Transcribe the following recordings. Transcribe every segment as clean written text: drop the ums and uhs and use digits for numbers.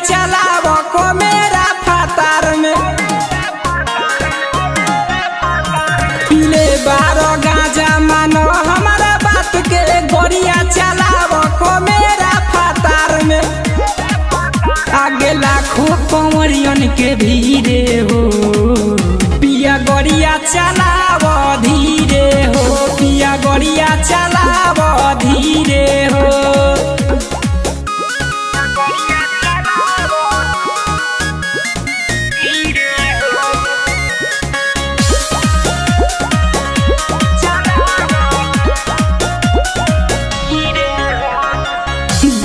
चलाव को मेरा फातार में पीले बारो गांजा मानो हमारा बात के गोरिया चलाव को मेरा फातार में आगे लाखों कंवरियन के भीड़े हो पिया गोरिया चलाव धीरे हो पिया गोरिया चलाव धीरे हो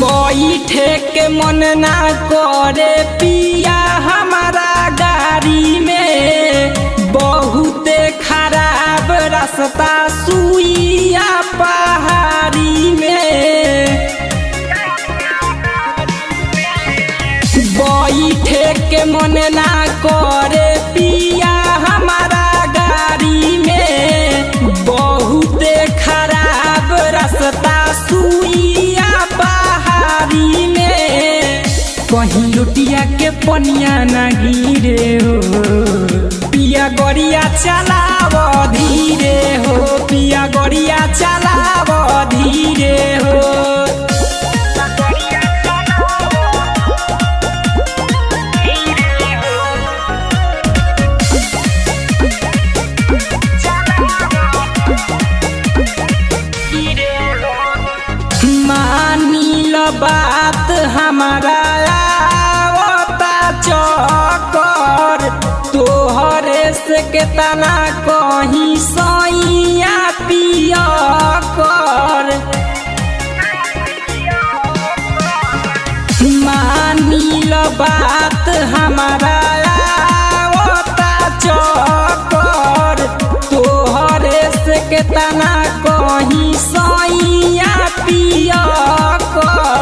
बैठे के मन ना करे पिया हमारा गाड़ी में बहुत खराब रास्ता सुइया पहाड़ी में बैठे के मन ना करे पिया हमारा गाड़ी में बहुत खराब रास्ता सुइया पहाड़ी में कहीं लुटिया के पनिया ना गिरे हो पिया गोरिया चलाव धीरे हो पिया गोरिया चलाव धीरे हो मानी लो बात हमारा आवता चक्कर तोहरे से केतना कहीं सैया पिया कर मानी लो बात हमारा आवता चक्कर तोहरे से केतना कहीं सैया पिया कर